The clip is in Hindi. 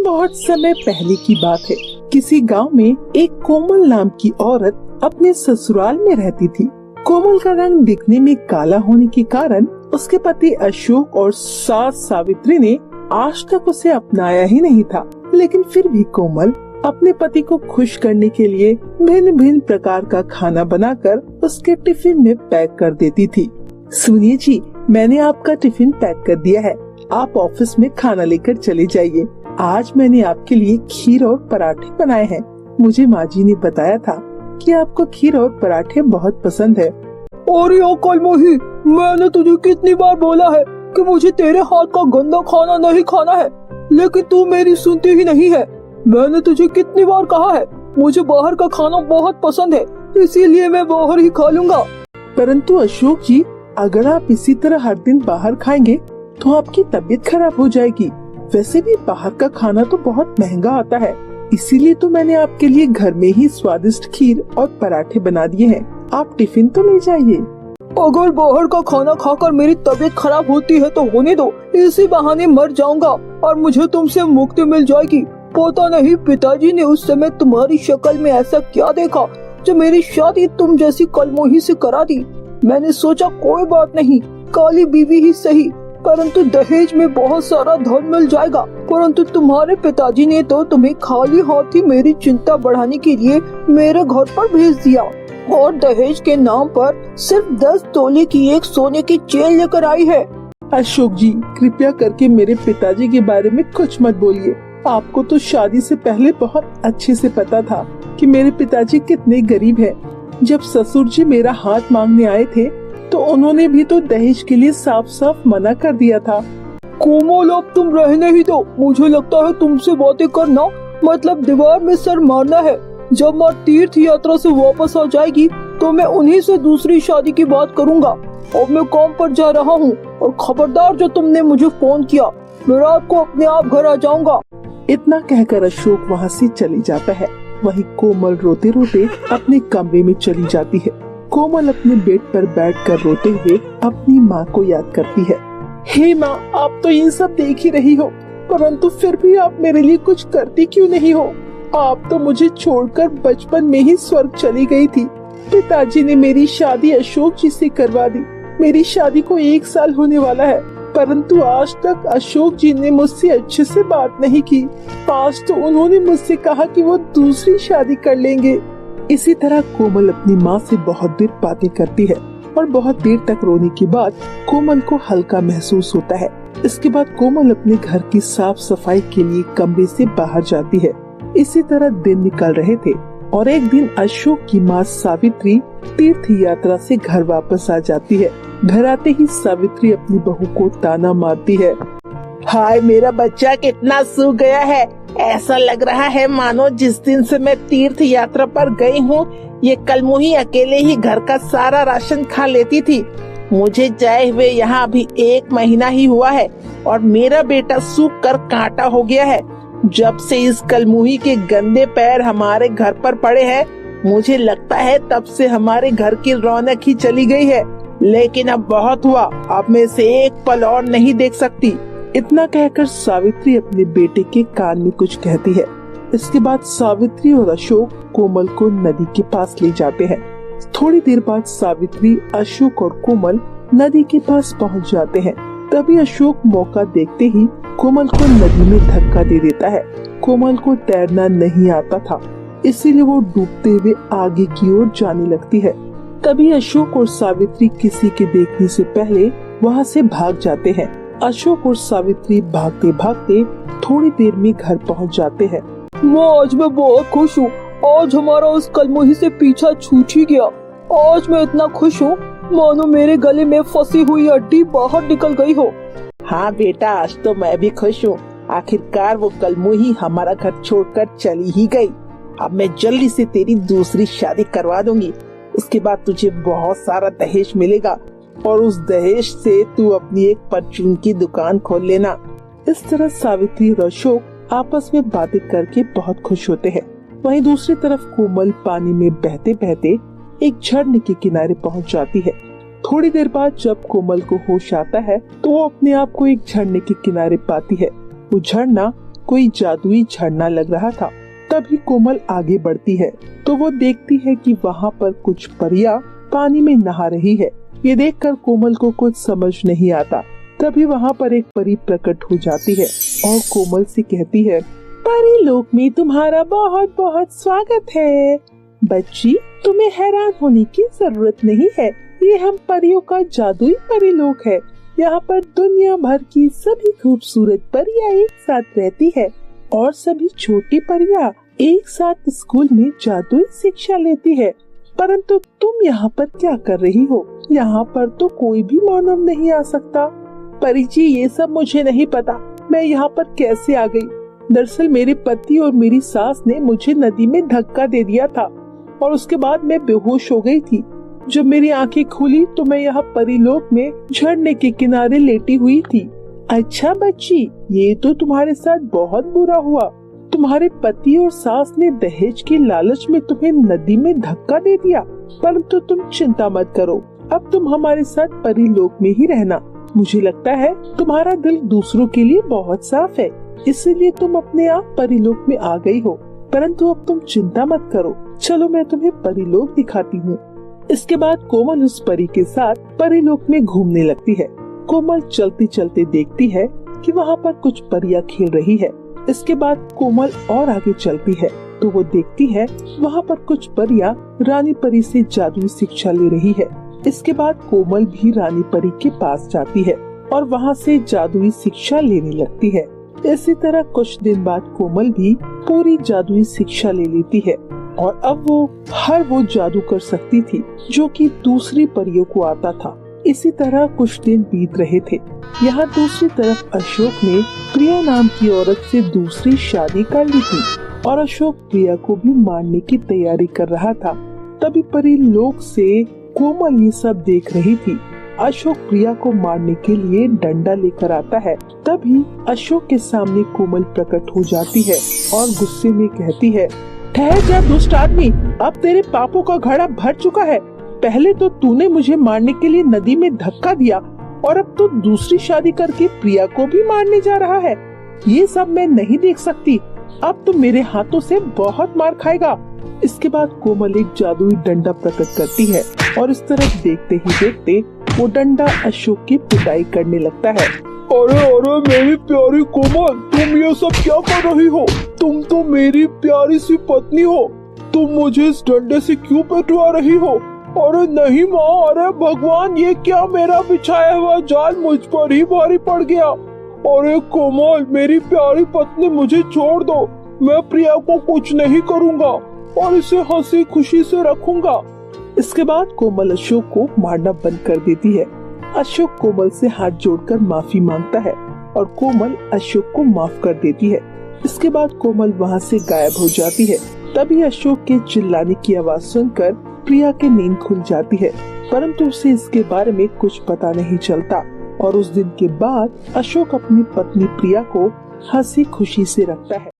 बहुत समय पहले की बात है। किसी गांव में एक कोमल नाम की औरत अपने ससुराल में रहती थी। कोमल का रंग दिखने में काला होने के कारण उसके पति अशोक और सास सावित्री ने आज तक उसे अपनाया ही नहीं था। लेकिन फिर भी कोमल अपने पति को खुश करने के लिए भिन्न भिन्न प्रकार का खाना बनाकर उसके टिफिन में पैक कर देती थी। सुनिए जी, मैंने आपका टिफिन पैक कर दिया है, आप ऑफिस में खाना लेकर चले जाइए। आज मैंने आपके लिए खीर और पराठे बनाए हैं। मुझे माँ जी ने बताया था कि आपको खीर और पराठे बहुत पसंद है। और यो कलमोही, मैंने तुझे कितनी बार बोला है कि मुझे तेरे हाथ का गंदा खाना नहीं खाना है, लेकिन तू मेरी सुनती ही नहीं है। मैंने तुझे कितनी बार कहा है मुझे बाहर का खाना बहुत पसंद है, इसीलिए मैं बाहर ही खा लूंगा। परंतु अशोक जी, अगर आप इसी तरह हर दिन बाहर खाएंगे तो आपकी तबीयत खराब हो जाएगी। वैसे भी बाहर का खाना तो बहुत महंगा आता है, इसीलिए तो मैंने आपके लिए घर में ही स्वादिष्ट खीर और पराठे बना दिए हैं। आप टिफिन तो ले जाइए। अगर बाहर का खाना खाकर मेरी तबीयत खराब होती है तो होने दो, इसी बहाने मर जाऊंगा और मुझे तुमसे मुक्ति मिल जाएगी। पता नहीं पिताजी ने उस समय तुम्हारी शक्ल में ऐसा क्या देखा जो मेरी शादी तुम जैसी कलमोही से करा दी। मैंने सोचा कोई बात नहीं, काली बीवी ही सही, परंतु दहेज में बहुत सारा धन मिल जाएगा। परंतु तुम्हारे पिताजी ने तो तुम्हें खाली हाथ ही मेरी चिंता बढ़ाने के लिए मेरे घर पर भेज दिया और दहेज के नाम पर सिर्फ 10 तोले की एक सोने की चेन लेकर आई है। अशोक जी, कृपया करके मेरे पिताजी के बारे में कुछ मत बोलिए। आपको तो शादी से पहले बहुत अच्छे से पता था कि मेरे पिताजी कितने गरीब हैं। जब ससुर जी मेरा हाथ मांगने आए थे तो उन्होंने भी तो दहेज के लिए साफ साफ मना कर दिया था। कोमल, अब तुम रहने ही दो। मुझे लगता है तुमसे बातें करना मतलब दीवार में सर मारना है। जब माँ तीर्थ यात्रा से वापस आ जाएगी तो मैं उन्हीं से दूसरी शादी की बात करूँगा। अब मैं काम पर जा रहा हूँ और खबरदार, जो तुमने मुझे फोन किया मैं रात को अपने आप घर आ जाऊंगा। इतना कहकर अशोक वहाँ से चली जाता है। वहीं कोमल रोते रोते अपने कमरे में चली जाती है। कोमल अपने बेड पर बैठकर रोते हुए अपनी माँ को याद करती है। हे माँ, आप तो ये सब देख ही रही हो, परंतु फिर भी आप मेरे लिए कुछ करती क्यों नहीं हो? आप तो मुझे छोड़कर बचपन में ही स्वर्ग चली गई थी। पिताजी ने मेरी शादी अशोक जी से करवा दी। मेरी शादी को 1 साल होने वाला है, परंतु आज तक अशोक जी ने मुझसे अच्छे से बात नहीं की। आज तो उन्होंने मुझसे कहा कि वो दूसरी शादी कर लेंगे। इसी तरह कोमल अपनी माँ से बहुत देर बातें करती है और बहुत देर तक रोने के बाद कोमल को हल्का महसूस होता है। इसके बाद कोमल अपने घर की साफ सफाई के लिए कमरे से बाहर जाती है। इसी तरह दिन निकल रहे थे और एक दिन अशोक की माँ सावित्री तीर्थ यात्रा से घर वापस आ जाती है। घर आते ही सावित्री अपनी बहू को ताना मारती है। हाय, मेरा बच्चा कितना सूख गया है। ऐसा लग रहा है मानो जिस दिन से मैं तीर्थ यात्रा पर गई हूँ ये कलमुही अकेले ही घर का सारा राशन खा लेती थी। मुझे जाए हुए यहाँ अभी 1 महीना ही हुआ है और मेरा बेटा सूख कर कांटा हो गया है। जब से इस कलमुही के गंदे पैर हमारे घर पर पड़े हैं, मुझे लगता है तब से हमारे घर की रौनक ही चली गई है। लेकिन अब बहुत हुआ, अब मैं इसे एक पल और नहीं देख सकती। इतना कहकर सावित्री अपने बेटे के कान में कुछ कहती है। इसके बाद सावित्री और अशोक कोमल को नदी के पास ले जाते हैं। थोड़ी देर बाद सावित्री, अशोक और कोमल नदी के पास पहुंच जाते हैं। तभी अशोक मौका देखते ही कोमल को नदी में धक्का दे देता है। कोमल को तैरना नहीं आता था, इसीलिए वो डूबते हुए आगे की ओर जाने लगती है। तभी अशोक और सावित्री किसी के देखने से पहले वहाँ से भाग जाते हैं। अशोक और सावित्री भागते भागते थोड़ी देर में घर पहुँच जाते हैं। आज मैं बहुत खुश हूँ। आज हमारा उस कलमुही से पीछा छूट ही गया। आज मैं इतना खुश हूँ मानो मेरे गले में फंसी हुई हड्डी बाहर निकल गई हो। हाँ बेटा, आज तो मैं भी खुश हूँ। आखिरकार वो कलमुही हमारा घर छोड़कर चली ही गई। अब मैं जल्दी से तेरी दूसरी शादी करवा दूंगी। उसके बाद तुझे बहुत सारा दहेज मिलेगा और उस दहेज से तू अपनी एक परचून की दुकान खोल लेना। इस तरह सावित्री और अशोक आपस में बातें करके बहुत खुश होते हैं। वहीं दूसरी तरफ कोमल पानी में बहते बहते एक झरने के किनारे पहुंच जाती है। थोड़ी देर बाद जब कोमल को होश आता है तो वो अपने आप को एक झरने के किनारे पाती है। वो झरना कोई जादुई झरना लग रहा था। तभी कोमल आगे बढ़ती है तो वो देखती है कि वहाँ पर कुछ परियां पानी में नहा रही है। ये देखकर कोमल को कुछ समझ नहीं आता। तभी वहाँ पर एक परी प्रकट हो जाती है और कोमल से कहती है, परी लोक में तुम्हारा बहुत बहुत स्वागत है। बच्ची, तुम्हें हैरान होने की जरूरत नहीं है। ये हम परियों का जादुई परी लोक है। यहाँ पर दुनिया भर की सभी खूबसूरत परियां एक साथ रहती है और सभी छोटी परियां एक साथ स्कूल में जादुई शिक्षा लेती है। परंतु तुम यहाँ पर क्या कर रही हो? यहाँ पर तो कोई भी मानव नहीं आ सकता। परी जी, ये सब मुझे नहीं पता, मैं यहाँ पर कैसे आ गई। दरअसल मेरे पति और मेरी सास ने मुझे नदी में धक्का दे दिया था और उसके बाद मैं बेहोश हो गई थी। जब मेरी आंखें खुली तो मैं यहाँ परीलोक में झरने के किनारे लेटी हुई थी। अच्छा बच्ची, ये तो तुम्हारे साथ बहुत बुरा हुआ। तुम्हारे पति और सास ने दहेज के लालच में तुम्हें नदी में धक्का दे दिया। परंतु तुम चिंता मत करो, अब तुम हमारे साथ परीलोक में ही रहना। मुझे लगता है तुम्हारा दिल दूसरों के लिए बहुत साफ है, इसीलिए तुम अपने आप परीलोक में आ गई हो। परंतु अब तुम चिंता मत करो, चलो मैं तुम्हें परीलोक दिखाती हूँ। इसके बाद कोमल उस परी के साथ परीलोक में घूमने लगती है। कोमल चलते चलते देखती है कि वहाँ पर कुछ परियां खेल रही है। इसके बाद कोमल और आगे चलती है तो वो देखती है वहाँ पर कुछ परियां रानी परी से जादुई शिक्षा ले रही है। इसके बाद कोमल भी रानी परी के पास जाती है और वहाँ से जादुई शिक्षा लेने लगती है। इसी तरह कुछ दिन बाद कोमल भी पूरी जादुई शिक्षा ले लेती है और अब वो जादू कर सकती थी जो कि दूसरी परियों को आता था। इसी तरह कुछ दिन बीत रहे थे। यहाँ दूसरी तरफ अशोक ने प्रिया नाम की औरत से दूसरी शादी कर ली थी और अशोक प्रिया को भी मारने की तैयारी कर रहा था। तभी परीलोक से कोमल ये सब देख रही थी। अशोक प्रिया को मारने के लिए डंडा लेकर आता है। तभी अशोक के सामने कोमल प्रकट हो जाती है और गुस्से में कहती है, ठहर जा दुष्ट आदमी, अब तेरे पापों का घड़ा भर चुका है। पहले तो तूने मुझे मारने के लिए नदी में धक्का दिया और अब तो दूसरी शादी करके प्रिया को भी मारने जा रहा है। ये सब मैं नहीं देख सकती, अब तो मेरे हाथों से बहुत मार खाएगा। इसके बाद कोमल एक जादुई डंडा प्रकट करती है और इस तरफ देखते ही देखते वो डंडा अशोक की पिटाई करने लगता है। अरे अरे मेरी प्यारी कोमल, तुम ये सब क्या कर रही हो? तुम तो मेरी प्यारी सी पत्नी हो, तुम मुझे इस डंडे से क्यों पिटवा रही हो? अरे नहीं माँ, अरे भगवान, ये क्या मेरा बिछाया हुआ जाल मुझ पर ही भारी पड़ गया। अरे कोमल, मेरी प्यारी पत्नी, मुझे छोड़ दो, मैं प्रिया को कुछ नहीं करूँगा और इसे हंसी खुशी से रखूंगा। इसके बाद कोमल अशोक को मारना बंद कर देती है। अशोक कोमल से हाथ जोड़कर माफी मांगता है और कोमल अशोक को माफ कर देती है। इसके बाद कोमल वहाँ से गायब हो जाती है। तभी अशोक के चिल्लाने की आवाज सुनकर प्रिया की नींद खुल जाती है, परंतु उसे इसके बारे में कुछ पता नहीं चलता और उस दिन के बाद अशोक अपनी पत्नी प्रिया को हंसी खुशी से रखता है।